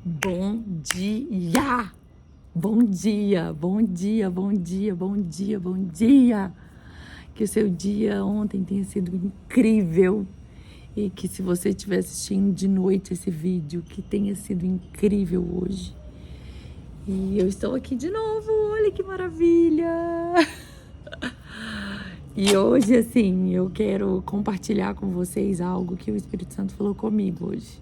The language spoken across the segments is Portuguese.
Bom dia! Bom dia, bom dia, bom dia, bom dia, bom dia! Que o seu dia ontem tenha sido incrível e que se você estiver assistindo de noite esse vídeo, que tenha sido incrível hoje. E eu estou aqui de novo, olha que maravilha! E hoje, assim, eu quero compartilhar com vocês algo que o Espírito Santo falou comigo hoje.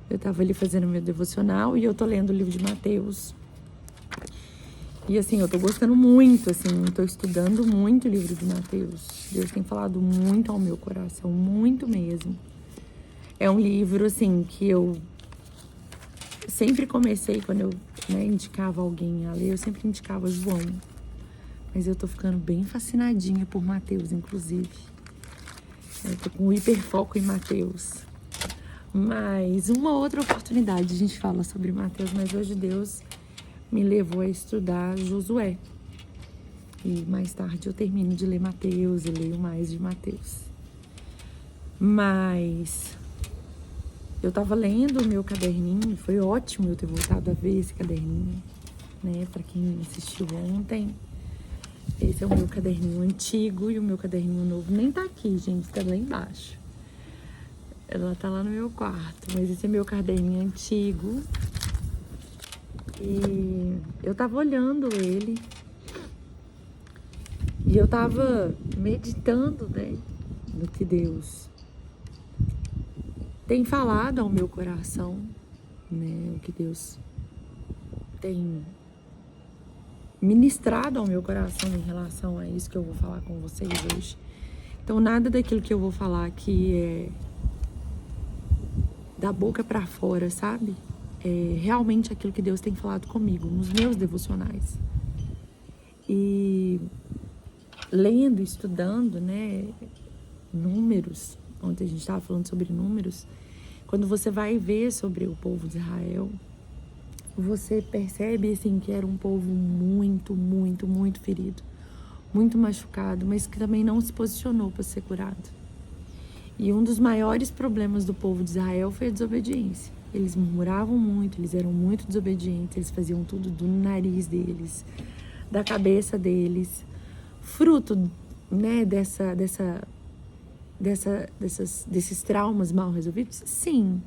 Eu tava ali fazendo meu devocional e eu tô lendo o livro de Mateus. E assim, eu tô gostando muito, assim, tô estudando muito o livro de Mateus. Deus tem falado muito ao meu coração, muito mesmo. É um livro, assim, que eu sempre comecei, quando eu indicava alguém a ler, eu sempre indicava João. Mas eu tô ficando bem fascinadinha por Mateus, inclusive. Eu tô com um hiperfoco em Mateus. Mas uma outra oportunidade a gente fala sobre Mateus, mas hoje Deus me levou a estudar Josué. E mais tarde eu termino de ler Mateus e leio mais de Mateus. Mas eu tava lendo o meu caderninho, foi ótimo eu ter voltado a ver esse caderninho, né? Pra quem assistiu ontem, esse é o meu caderninho antigo e o meu caderninho novo nem tá aqui, gente, tá lá embaixo. Ela tá lá no meu quarto, mas esse é meu caderninho antigo. E eu tava olhando ele. E eu tava meditando, né, no que Deus tem falado ao meu coração, né, o que Deus tem ministrado ao meu coração em relação a isso que eu vou falar com vocês hoje. Então, nada daquilo que eu vou falar aqui é da boca pra fora, sabe? É realmente aquilo que Deus tem falado comigo, nos meus devocionais. E lendo, estudando, né, números, ontem a gente estava falando sobre números, quando você vai ver sobre o povo de Israel, você percebe, assim, que era um povo muito, muito, muito ferido, muito machucado, mas que também não se posicionou para ser curado. E um dos maiores problemas do povo de Israel foi a desobediência. Eles murmuravam muito, eles eram muito desobedientes, eles faziam tudo do nariz deles, da cabeça deles, fruto, né, desses traumas mal resolvidos? Sim.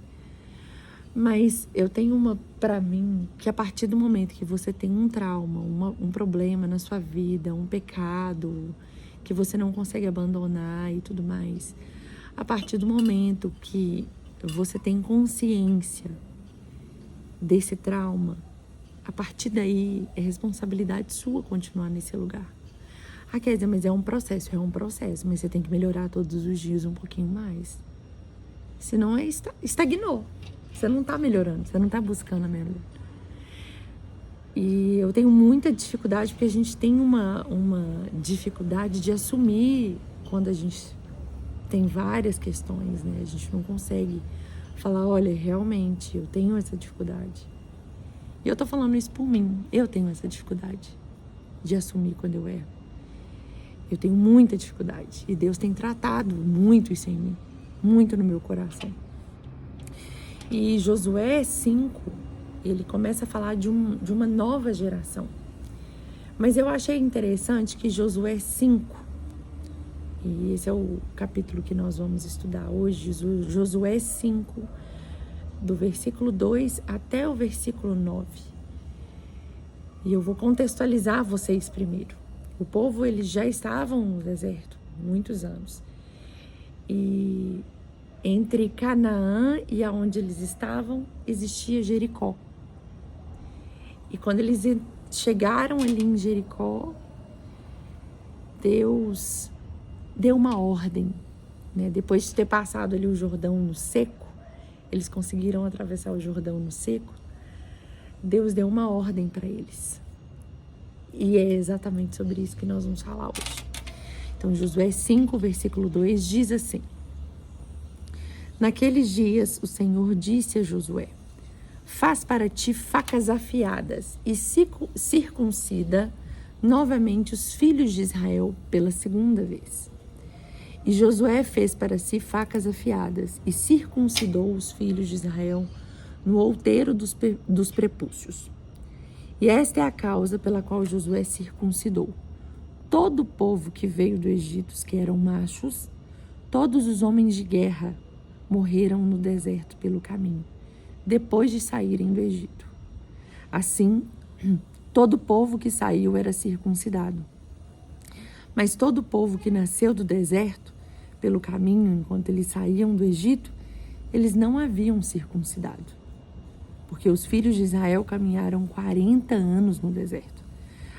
Mas eu tenho uma pra mim que a partir do momento que você tem um trauma, um problema na sua vida, um pecado que você não consegue abandonar e tudo mais, a partir do momento que você tem consciência desse trauma, a partir daí é responsabilidade sua continuar nesse lugar. Ah, quer dizer, mas é um processo, mas você tem que melhorar todos os dias um pouquinho mais. Senão estagnou. Você não tá melhorando, você não tá buscando a melhor. E eu tenho muita dificuldade, porque a gente tem uma dificuldade de assumir quando a gente tem várias questões, né? A gente não consegue falar, olha, realmente, eu tenho essa dificuldade. E eu tô falando isso por mim. Eu tenho essa dificuldade de assumir quando eu erro. Eu tenho muita dificuldade. E Deus tem tratado muito isso em mim. Muito no meu coração. E Josué 5, ele começa a falar de uma nova geração. Mas eu achei interessante que Josué 5, e esse é o capítulo que nós vamos estudar hoje, Josué 5, do versículo 2 até o versículo 9. E eu vou contextualizar vocês primeiro. O povo, eles já estavam no deserto, muitos anos. E entre Canaã e aonde eles estavam, existia Jericó. E quando eles chegaram ali em Jericó, Deus deu uma ordem, né? Depois de ter passado ali o Jordão no seco, eles conseguiram atravessar o Jordão no seco. Deus deu uma ordem para eles. E é exatamente sobre isso que nós vamos falar hoje. Então, Josué 5, versículo 2 diz assim: Naqueles dias, o Senhor disse a Josué: Faz para ti facas afiadas e circuncida novamente os filhos de Israel pela segunda vez. E Josué fez para si facas afiadas e circuncidou os filhos de Israel no outeiro dos prepúcios. E esta é a causa pela qual Josué circuncidou todo o povo que veio do Egito, os que eram machos, todos os homens de guerra morreram no deserto pelo caminho, depois de saírem do Egito. Assim, todo o povo que saiu era circuncidado. Mas todo o povo que nasceu do deserto, pelo caminho, enquanto eles saíam do Egito, eles não haviam circuncidado. Porque os filhos de Israel caminharam 40 anos no deserto,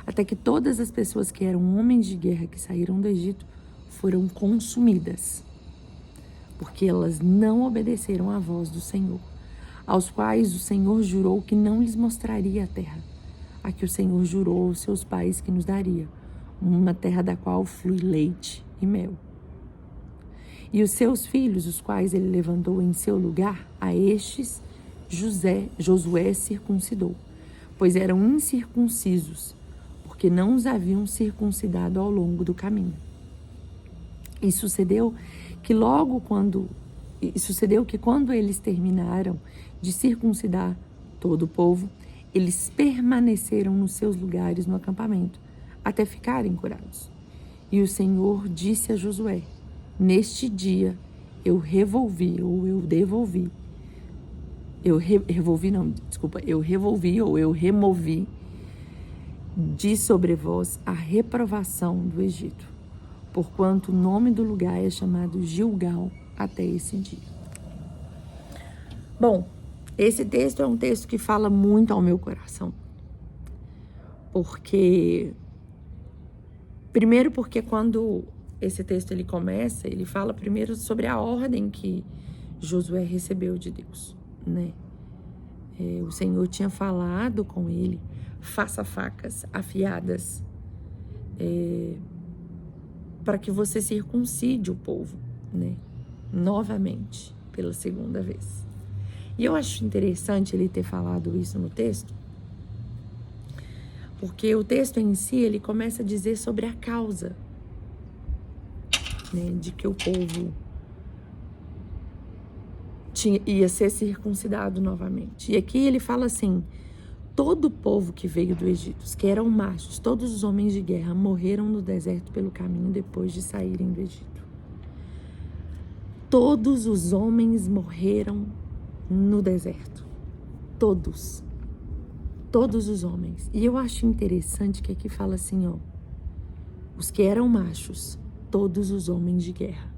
até que todas as pessoas que eram homens de guerra que saíram do Egito foram consumidas, porque elas não obedeceram à voz do Senhor, aos quais o Senhor jurou que não lhes mostraria a terra, a que o Senhor jurou aos seus pais que nos daria, uma terra da qual flui leite e mel. E os seus filhos, os quais ele levantou em seu lugar, a estes Josué circuncidou, pois eram incircuncisos, porque não os haviam circuncidado ao longo do caminho. E sucedeu que quando eles terminaram de circuncidar todo o povo, eles permaneceram nos seus lugares no acampamento, até ficarem curados. E o Senhor disse a Josué: neste dia eu revolvi de sobre vós a reprovação do Egito, porquanto o nome do lugar é chamado Gilgal até esse dia. Bom, esse texto é um texto que fala muito ao meu coração, porque quando esse texto ele começa, ele fala primeiro sobre a ordem que Josué recebeu de Deus, né? O Senhor tinha falado com ele: faça facas afiadas para que você circuncide o povo, né? Novamente, pela segunda vez. E eu acho interessante ele ter falado isso no texto, porque o texto em si, ele começa a dizer sobre a causa, né, de que o povo ia ser circuncidado novamente. E aqui ele fala assim: todo o povo que veio do Egito, os que eram machos, todos os homens de guerra, morreram no deserto pelo caminho depois de saírem do Egito. Todos os homens morreram no deserto. Todos. Todos os homens. E eu acho interessante que aqui fala assim, ó: os que eram machos, todos os homens de guerra.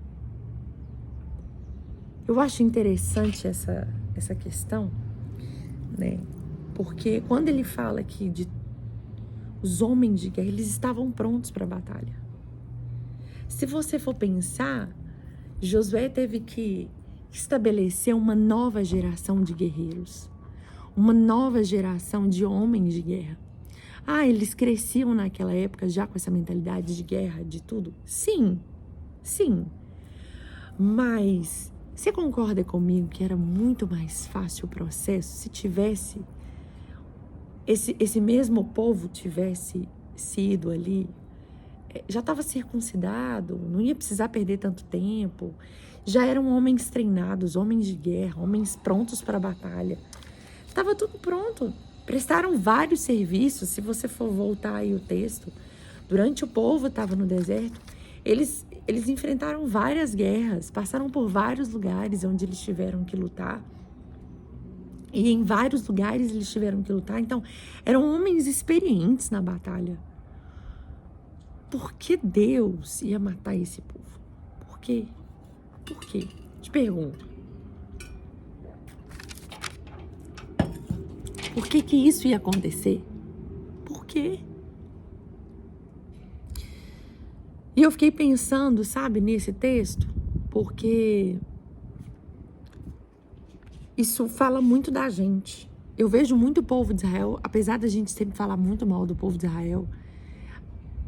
Eu acho interessante essa questão, né? Porque quando ele fala aqui de os homens de guerra, eles estavam prontos para a batalha. Se você for pensar, Josué teve que estabelecer uma nova geração de guerreiros, uma nova geração de homens de guerra. Eles cresciam naquela época já com essa mentalidade de guerra, de tudo? Sim, sim. Mas você concorda comigo que era muito mais fácil o processo se tivesse esse mesmo povo tivesse sido ali, já estava circuncidado, não ia precisar perder tanto tempo, já eram homens treinados, homens de guerra, homens prontos para a batalha. Estava tudo pronto. Prestaram vários serviços. Se você for voltar aí o texto, durante o povo estava no deserto, eles enfrentaram várias guerras, passaram por vários lugares onde eles tiveram que lutar. E em vários lugares eles tiveram que lutar. Então, eram homens experientes na batalha. Por que Deus ia matar esse povo? Por quê? Por quê? Te pergunto. Por que isso ia acontecer? Por quê? E eu fiquei pensando, sabe, nesse texto, porque isso fala muito da gente. Eu vejo muito o povo de Israel, apesar da gente sempre falar muito mal do povo de Israel,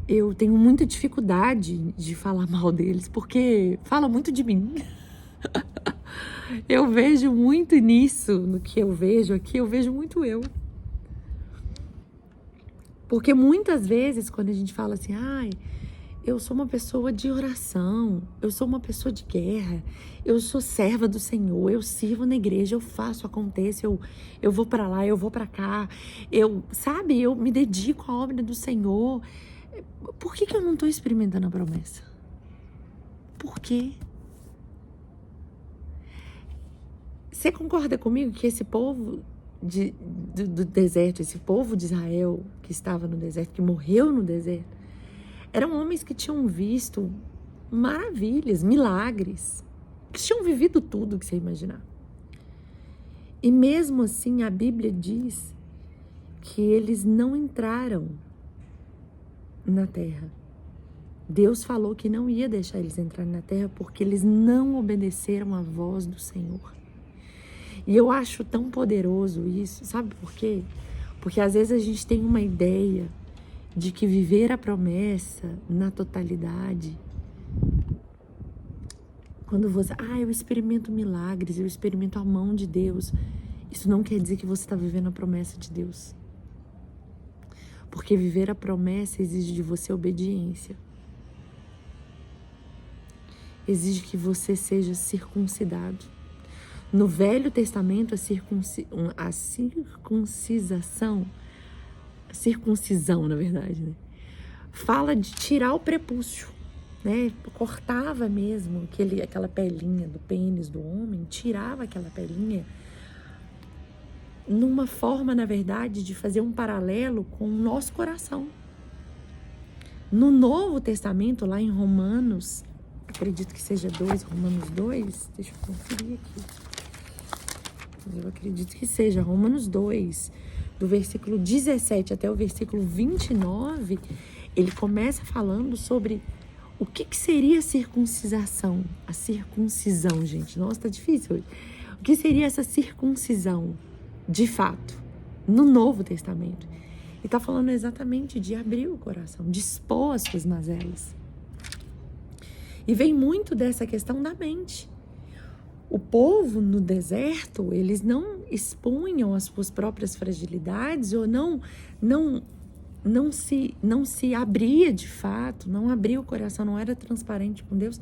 eu tenho muita dificuldade de falar mal deles, porque fala muito de mim. Eu vejo muito nisso, no que eu vejo aqui, eu vejo muito eu. Porque muitas vezes, quando a gente fala assim, eu sou uma pessoa de oração, eu sou uma pessoa de guerra, eu sou serva do Senhor, eu sirvo na igreja, eu faço, acontece, eu vou para lá, eu vou para cá, sabe, eu me dedico à obra do Senhor. Por que eu não estou experimentando a promessa? Por quê? Você concorda comigo que esse povo do deserto, esse povo de Israel que estava no deserto, que morreu no deserto, eram homens que tinham visto maravilhas, milagres, que tinham vivido tudo que você imaginar. E mesmo assim, a Bíblia diz que eles não entraram na terra. Deus falou que não ia deixar eles entrarem na terra porque eles não obedeceram à voz do Senhor. E eu acho tão poderoso isso, sabe por quê? Porque às vezes a gente tem uma ideia de que viver a promessa na totalidade, quando você, eu experimento milagres, eu experimento a mão de Deus, isso não quer dizer que você está vivendo a promessa de Deus. Porque viver a promessa exige de você obediência. Exige que você seja circuncidado. No Velho Testamento, a circuncisão, na verdade, né? Fala de tirar o prepúcio, né? Cortava mesmo aquela pelinha do pênis do homem, tirava aquela pelinha numa forma, na verdade, de fazer um paralelo com o nosso coração. No Novo Testamento, lá em Romanos, acredito que seja Romanos 2, deixa eu conferir aqui. Eu acredito que seja Romanos 2, do versículo 17 até o versículo 29, ele começa falando sobre o que seria a circuncisação. A circuncisão, gente. Nossa, tá difícil hoje. O que seria essa circuncisão, de fato, no Novo Testamento? E tá falando exatamente de abrir o coração, de expor as suas mazelas. E vem muito dessa questão da mente. O povo no deserto, eles não expunham as suas próprias fragilidades ou não se abria de fato, não abria o coração, não era transparente com Deus,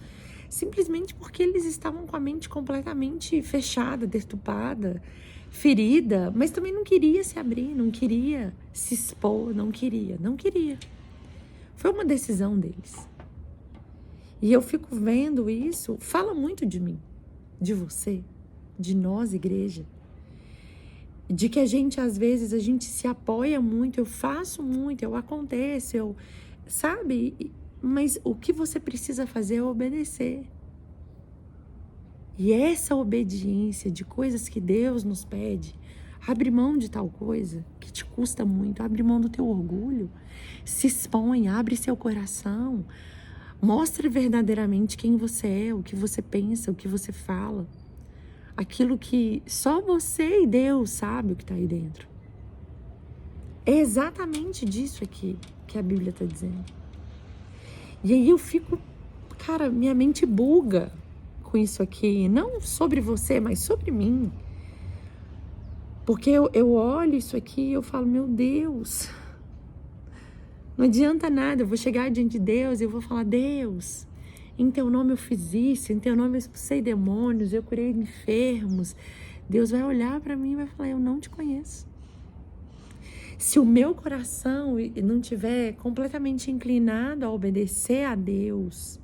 simplesmente porque eles estavam com a mente completamente fechada, deturpada, ferida, mas também não queria se abrir, não queria se expor, não queria. Foi uma decisão deles. E eu fico vendo isso, fala muito de mim, de você, de nós, igreja, de que às vezes, a gente se apoia muito, eu faço muito, eu aconteço, sabe? Mas o que você precisa fazer é obedecer. E essa obediência de coisas que Deus nos pede, abre mão de tal coisa que te custa muito, abre mão do teu orgulho, se expõe, abre seu coração, mostre verdadeiramente quem você é, o que você pensa, o que você fala. Aquilo que só você e Deus sabe o que está aí dentro. É exatamente disso aqui que a Bíblia está dizendo. E aí eu fico, minha mente buga com isso aqui. Não sobre você, mas sobre mim. Porque eu olho isso aqui e eu falo, meu Deus, não adianta nada, eu vou chegar diante de Deus e eu vou falar, Deus, em teu nome eu fiz isso, em teu nome eu expulsei demônios, eu curei enfermos. Deus vai olhar para mim e vai falar, eu não te conheço. Se o meu coração não estiver completamente inclinado a obedecer a Deus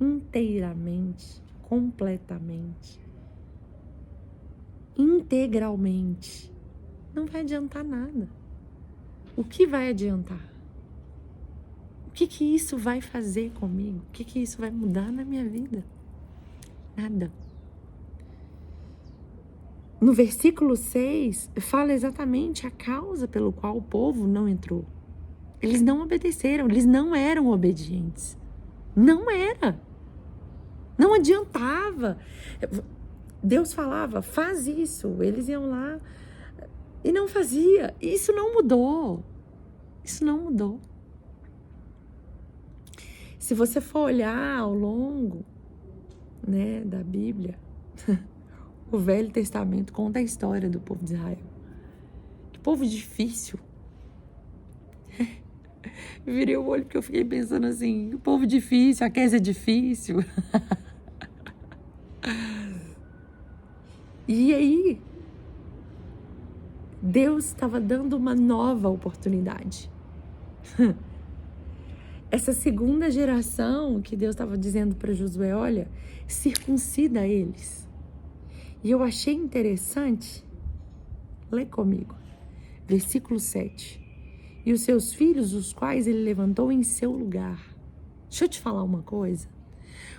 inteiramente, completamente, integralmente, não vai adiantar nada. O que vai adiantar? O que isso vai fazer comigo? O que isso vai mudar na minha vida? Nada. No versículo 6, fala exatamente a causa pelo qual o povo não entrou. Eles não obedeceram, eles não eram obedientes. Não era. Não adiantava. Deus falava, faz isso. Eles iam lá e não fazia. Isso não mudou. Isso não mudou. Se você for olhar ao longo, da Bíblia, o Velho Testamento conta a história do povo de Israel. Que povo difícil. Virei o olho porque eu fiquei pensando assim, o povo difícil, a Kézia é difícil. E aí, Deus estava dando uma nova oportunidade. Essa segunda geração que Deus estava dizendo para Josué, olha, circuncida eles. E eu achei interessante, lê comigo, versículo 7. E os seus filhos, os quais ele levantou em seu lugar. Deixa eu te falar uma coisa.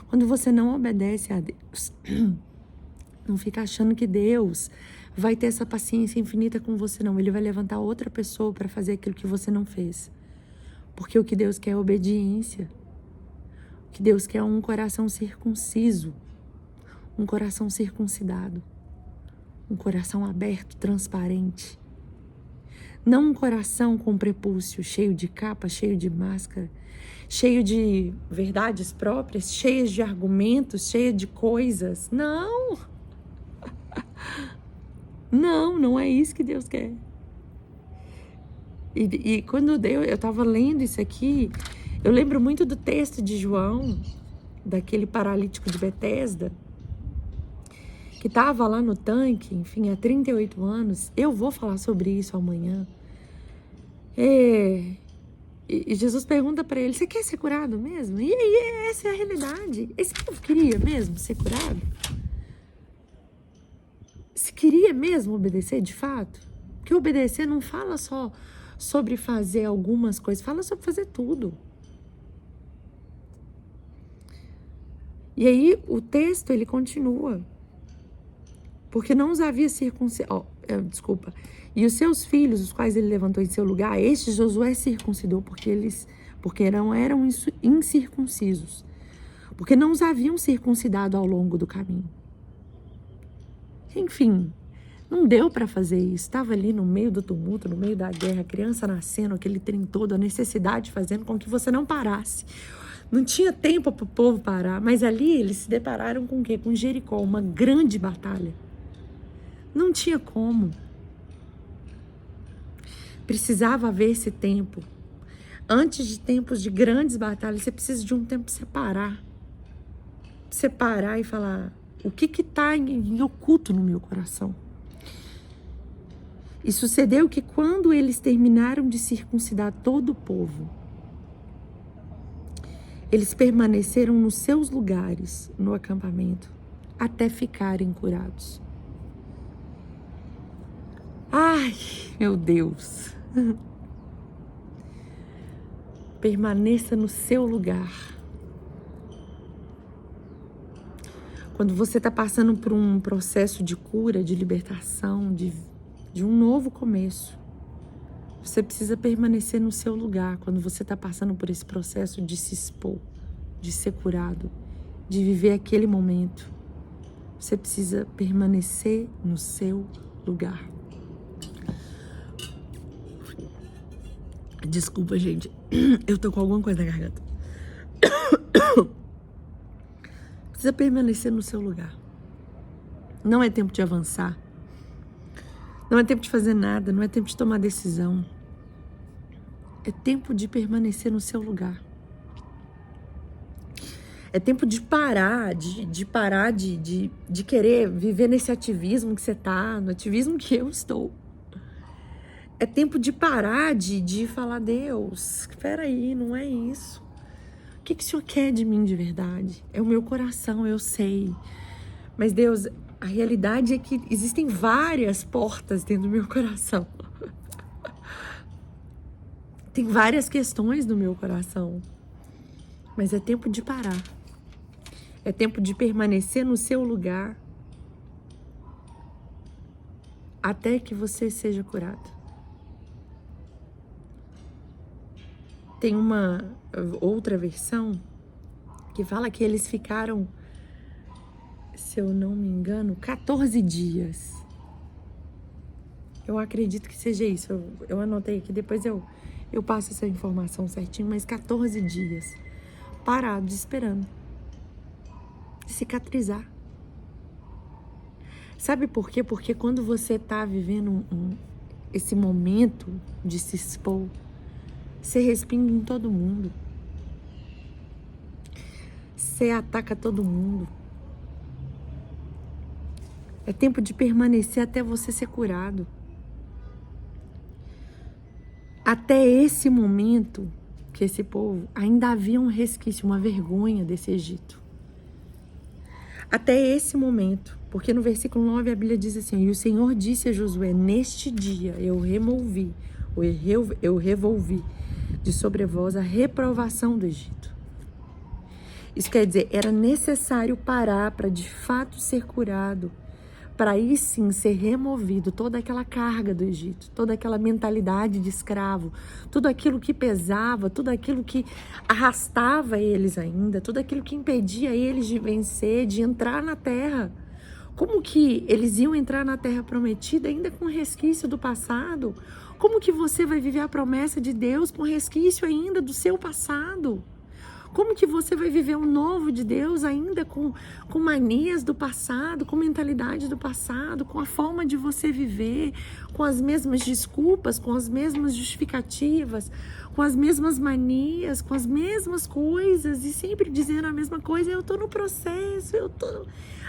Quando você não obedece a Deus, não fica achando que Deus vai ter essa paciência infinita com você, não. Ele vai levantar outra pessoa para fazer aquilo que você não fez. Porque o que Deus quer é obediência. O que Deus quer é um coração circunciso. Um coração circuncidado. Um coração aberto, transparente. Não um coração com prepúcio, cheio de capa, cheio de máscara, cheio de verdades próprias, cheias de argumentos, cheia de coisas. Não! Não é isso que Deus quer. E quando eu estava lendo isso aqui, eu lembro muito do texto de João, daquele paralítico de Betesda, que estava lá no tanque, enfim, há 38 anos. Eu vou falar sobre isso amanhã. E Jesus pergunta para ele, você quer ser curado mesmo? E aí, essa é a realidade. Esse povo queria mesmo ser curado? Se queria mesmo obedecer de fato? Porque obedecer não fala só sobre fazer algumas coisas, fala sobre fazer tudo. E aí o texto ele continua. Porque não os havia circuncidado. E os seus filhos, os quais ele levantou em seu lugar, estes Josué circuncidou porque não eram incircuncisos. Porque não os haviam circuncidado ao longo do caminho. Enfim, não deu para fazer isso. Estava ali no meio do tumulto, no meio da guerra, a criança nascendo, aquele trem todo, a necessidade fazendo com que você não parasse. Não tinha tempo para o povo parar, mas ali eles se depararam com o quê? Com Jericó, uma grande batalha. Não tinha como. Precisava haver esse tempo. Antes de tempos de grandes batalhas, você precisa de um tempo para você parar. Você parar e falar, o que está em oculto no meu coração? E sucedeu que quando eles terminaram de circuncidar todo o povo, eles permaneceram nos seus lugares, no acampamento, até ficarem curados. Ai, meu Deus. Permaneça no seu lugar. Quando você está passando por um processo de cura, de libertação, de um novo começo, você precisa permanecer no seu lugar. Quando você está passando por esse processo de se expor, de ser curado, de viver aquele momento, você precisa permanecer no seu lugar. Desculpa, gente. Eu tô com alguma coisa na garganta. Precisa permanecer no seu lugar. Não é tempo de avançar. Não é tempo de fazer nada. Não é tempo de tomar decisão. É tempo de permanecer no seu lugar. É tempo de parar, de querer viver nesse ativismo que você tá, no ativismo que eu estou. É tempo de parar de falar, Deus, espera aí, não é isso. O que o Senhor quer de mim de verdade? É o meu coração, eu sei. Mas Deus, a realidade é que existem várias portas dentro do meu coração. Tem várias questões no meu coração. Mas é tempo de parar. É tempo de permanecer no seu lugar até que você seja curado. Tem uma outra versão que fala que eles ficaram, se eu não me engano, 14 dias. Eu acredito que seja isso. Eu anotei aqui, depois eu passo essa informação certinho, mas 14 dias parados, esperando cicatrizar. Sabe por quê? Porque quando você está vivendo esse momento de se expor, Você respinga em todo mundo. Você ataca todo mundo. É tempo de permanecer até você ser curado. Até esse momento que esse povo ainda havia um resquício, uma vergonha desse Egito. Até esse momento, porque no versículo 9 a Bíblia diz assim: e o Senhor disse a Josué, neste dia eu revolvi de sobre vós a reprovação do Egito. Isso quer dizer, era necessário parar para de fato ser curado, para aí sim ser removido toda aquela carga do Egito, toda aquela mentalidade de escravo, tudo aquilo que pesava, tudo aquilo que arrastava eles ainda, tudo aquilo que impedia eles de vencer, de entrar na terra. Como que eles iam entrar na terra prometida ainda com resquício do passado? Como que você vai viver a promessa de Deus com resquício ainda do seu passado? Como que você vai viver um novo de Deus ainda com manias do passado, com mentalidade do passado, com a forma de você viver, com as mesmas desculpas, com as mesmas justificativas, com as mesmas manias, com as mesmas coisas e sempre dizendo a mesma coisa? Eu tô no processo,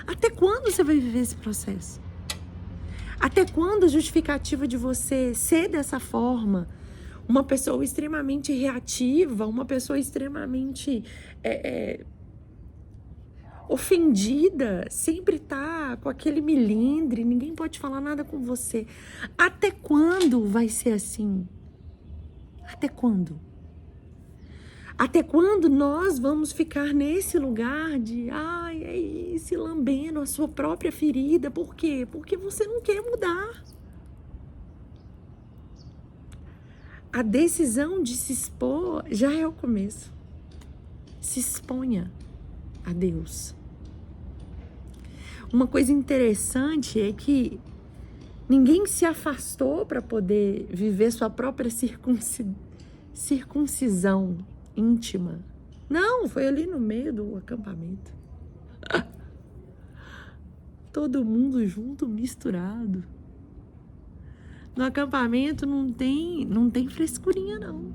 Até quando você vai viver esse processo? Até quando a justificativa de você ser dessa forma? Uma pessoa extremamente reativa, uma pessoa extremamente ofendida, sempre tá com aquele milindre, ninguém pode falar nada com você. Até quando vai ser assim? Até quando? Até quando nós vamos ficar nesse lugar de, se lambendo a sua própria ferida? Por quê? Porque você não quer mudar. A decisão de se expor já é o começo. Se exponha a Deus. Uma coisa interessante é que ninguém se afastou para poder viver sua própria circuncisão íntima. Não, foi ali no meio do acampamento. Todo mundo junto, misturado. No acampamento não tem frescurinha, não.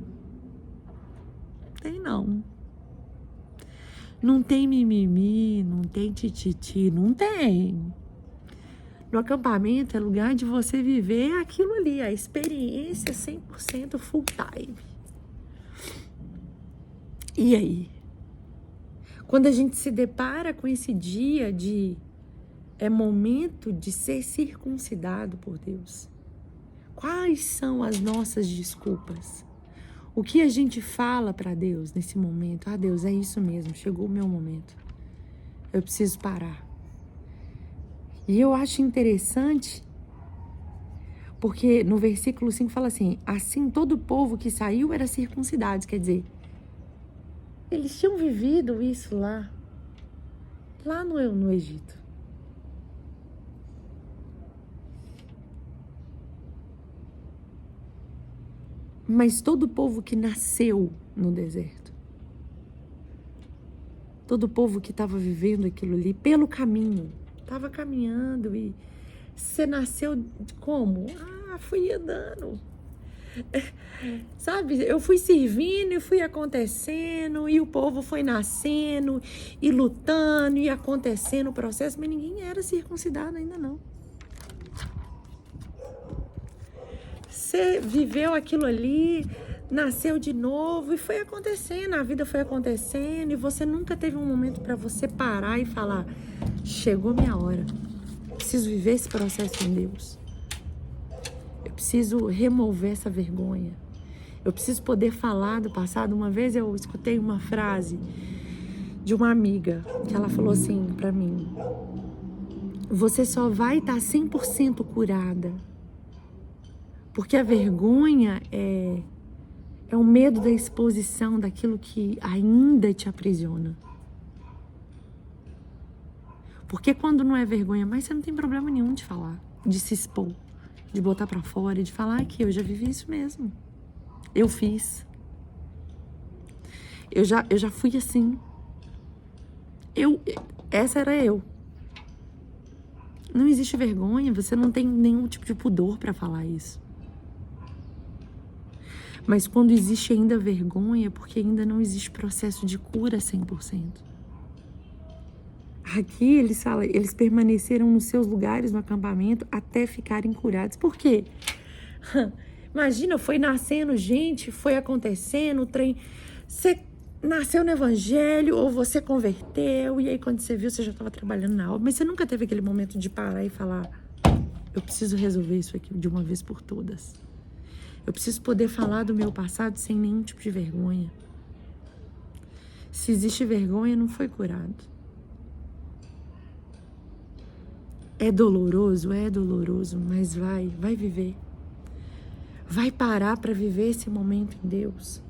Tem, não. Não tem mimimi, não tem tititi, não tem. No acampamento é lugar de você viver aquilo ali, a experiência 100% full time. E aí? Quando a gente se depara com esse dia de é momento de ser circuncidado por Deus, quais são as nossas desculpas? O que a gente fala para Deus nesse momento? Deus, é isso mesmo, chegou o meu momento. Eu preciso parar. E eu acho interessante, porque no versículo 5 fala assim, assim todo o povo que saiu era circuncidado. Quer dizer, eles tinham vivido isso lá no Egito. Mas todo o povo que nasceu no deserto, todo o povo que estava vivendo aquilo ali pelo caminho, estava caminhando e você nasceu como? Fui andando. Sabe, eu fui servindo e fui acontecendo e o povo foi nascendo e lutando e acontecendo o processo, mas ninguém era circuncidado ainda não. Você viveu aquilo ali, nasceu de novo e foi acontecendo, a vida foi acontecendo e você nunca teve um momento para você parar e falar, chegou minha hora, preciso viver esse processo em Deus. Eu preciso remover essa vergonha. Eu preciso poder falar do passado. Uma vez eu escutei uma frase de uma amiga que ela falou assim para mim, você só vai estar 100% curada porque a vergonha é o medo da exposição daquilo que ainda te aprisiona. Porque quando não é vergonha, mas você não tem problema nenhum de falar, de se expor, de botar pra fora, de falar que eu já vivi isso mesmo. Eu fiz. Eu já fui assim. Essa era eu. Não existe vergonha, você não tem nenhum tipo de pudor pra falar isso. Mas quando existe ainda vergonha, é porque ainda não existe processo de cura 100%. Aqui eles falam, eles permaneceram nos seus lugares no acampamento até ficarem curados. Por quê? Imagina, foi nascendo gente, foi acontecendo, o trem. Você nasceu no evangelho ou você converteu, e aí quando você viu, você já estava trabalhando na obra, mas você nunca teve aquele momento de parar e falar: eu preciso resolver isso aqui de uma vez por todas. Eu preciso poder falar do meu passado sem nenhum tipo de vergonha. Se existe vergonha, não foi curado. É doloroso, mas vai viver. Vai parar para viver esse momento em Deus.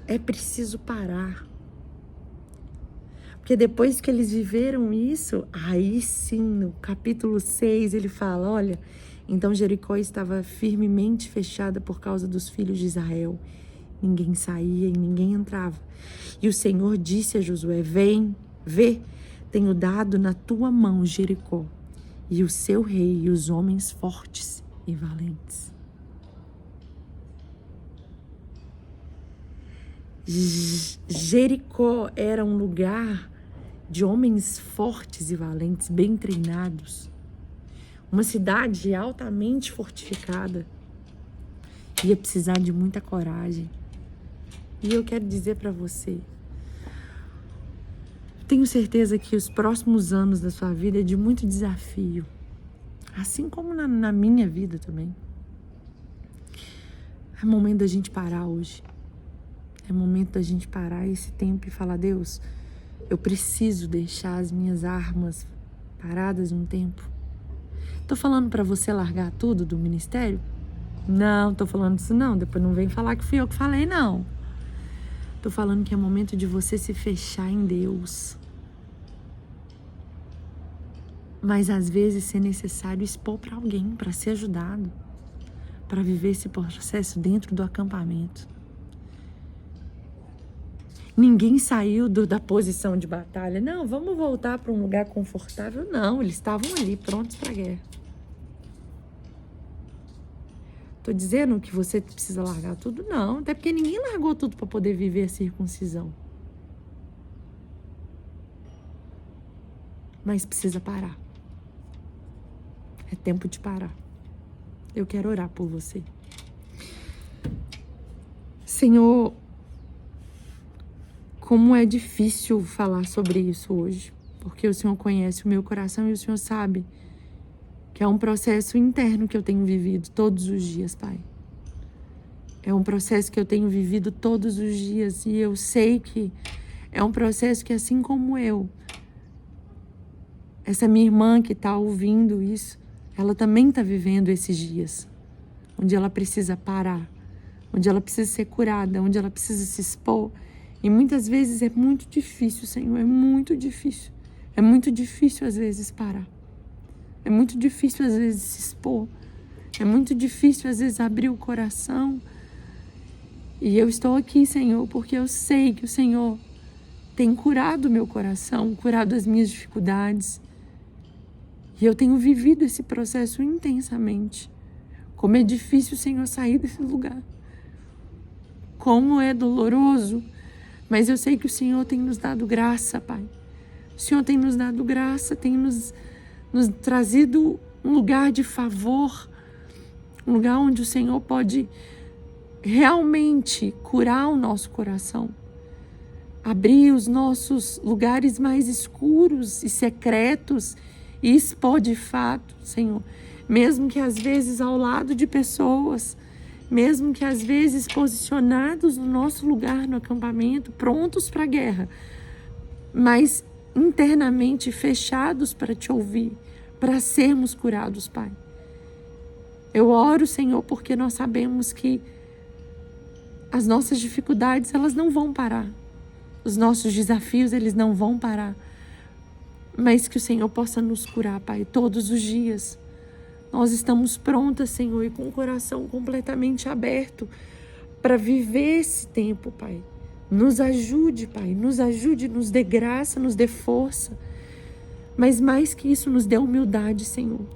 É preciso parar. Porque depois que eles viveram isso, aí sim, no capítulo 6, ele fala: olha, então Jericó estava firmemente fechada por causa dos filhos de Israel. Ninguém saía e ninguém entrava. E o Senhor disse a Josué: vem, vê, tenho dado na tua mão Jericó, e o seu rei e os homens fortes e valentes. Jericó era um lugar de homens fortes e valentes, bem treinados. Uma cidade altamente fortificada. Ia precisar de muita coragem. E eu quero dizer para você, tenho certeza que os próximos anos da sua vida é de muito desafio. Assim como na minha vida também. É momento da gente parar hoje. É momento da gente parar esse tempo e falar: Deus, eu preciso deixar as minhas armas paradas um tempo. Tô falando para você largar tudo do ministério? Não, tô falando isso não. Depois não vem falar que fui eu que falei, não. Tô falando que é momento de você se fechar em Deus. Mas às vezes é necessário expor para alguém, para ser ajudado, para viver esse processo dentro do acampamento. Ninguém saiu da posição de batalha. Não, vamos voltar para um lugar confortável. Não, eles estavam ali, prontos para a guerra. Tô dizendo que você precisa largar tudo? Não, até porque ninguém largou tudo para poder viver a circuncisão. Mas precisa parar. É tempo de parar. Eu quero orar por você. Senhor, como é difícil falar sobre isso hoje, porque o Senhor conhece o meu coração e o Senhor sabe que é um processo interno que eu tenho vivido todos os dias, Pai. É um processo que eu tenho vivido todos os dias e eu sei que é um processo que, assim como eu, essa minha irmã que está ouvindo isso, ela também está vivendo esses dias, onde ela precisa parar, onde ela precisa ser curada, onde ela precisa se expor. E muitas vezes é muito difícil, Senhor, é muito difícil. É muito difícil às vezes parar. É muito difícil às vezes se expor. É muito difícil às vezes abrir o coração. E eu estou aqui, Senhor, porque eu sei que o Senhor tem curado o meu coração, curado as minhas dificuldades. E eu tenho vivido esse processo intensamente. Como é difícil, Senhor, sair desse lugar. Como é doloroso. Mas eu sei que o Senhor tem nos dado graça, Pai. O Senhor tem nos dado graça, tem nos trazido um lugar de favor, um lugar onde o Senhor pode realmente curar o nosso coração, abrir os nossos lugares mais escuros e secretos e expor de fato, Senhor, mesmo que às vezes ao lado de pessoas, mesmo que às vezes posicionados no nosso lugar no acampamento, prontos para a guerra, mas internamente fechados para te ouvir, para sermos curados, Pai. Eu oro, Senhor, porque nós sabemos que as nossas dificuldades, elas não vão parar. Os nossos desafios, eles não vão parar. Mas que o Senhor possa nos curar, Pai, todos os dias. Nós estamos prontas, Senhor, e com o coração completamente aberto para viver esse tempo, Pai. Nos ajude, Pai, nos ajude, nos dê graça, nos dê força. Mas mais que isso, nos dê humildade, Senhor.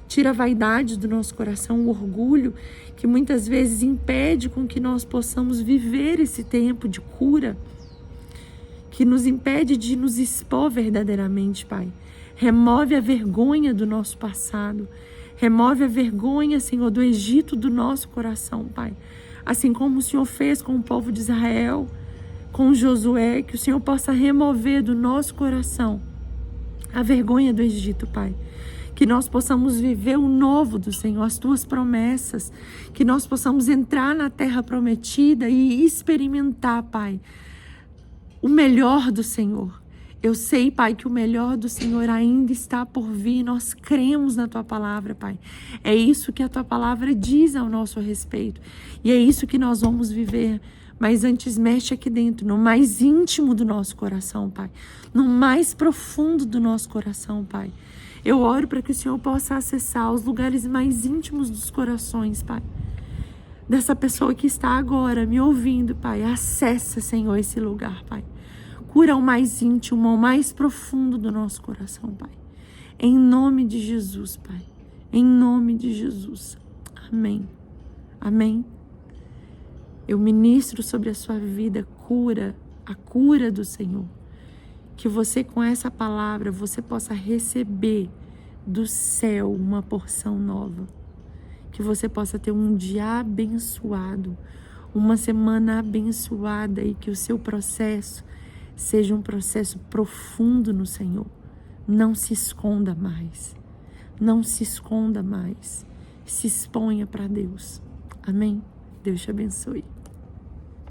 Tira a vaidade do nosso coração, o orgulho que muitas vezes impede com que nós possamos viver esse tempo de cura, que nos impede de nos expor verdadeiramente, Pai. Remove a vergonha do nosso passado. Remove a vergonha, Senhor, do Egito do nosso coração, Pai. Assim como o Senhor fez com o povo de Israel, com Josué, que o Senhor possa remover do nosso coração a vergonha do Egito, Pai. Que nós possamos viver o novo do Senhor, as Tuas promessas. Que nós possamos entrar na terra prometida e experimentar, Pai, o melhor do Senhor. Eu sei, Pai, que o melhor do Senhor ainda está por vir. Nós cremos na Tua palavra, Pai. É isso que a Tua palavra diz ao nosso respeito. E é isso que nós vamos viver. Mas antes mexe aqui dentro, no mais íntimo do nosso coração, Pai. No mais profundo do nosso coração, Pai. Eu oro para que o Senhor possa acessar os lugares mais íntimos dos corações, Pai. Dessa pessoa que está agora me ouvindo, Pai. Acessa, Senhor, esse lugar, Pai. Cura o mais íntimo, o mais profundo do nosso coração, Pai. Em nome de Jesus, Pai. Em nome de Jesus. Amém. Amém. Eu ministro sobre a sua vida cura, a cura do Senhor. Que você, com essa palavra, você possa receber do céu uma porção nova. Que você possa ter um dia abençoado, uma semana abençoada e que o seu processo seja um processo profundo no Senhor. Não se esconda mais. Não se esconda mais. Se exponha para Deus. Amém? Deus te abençoe.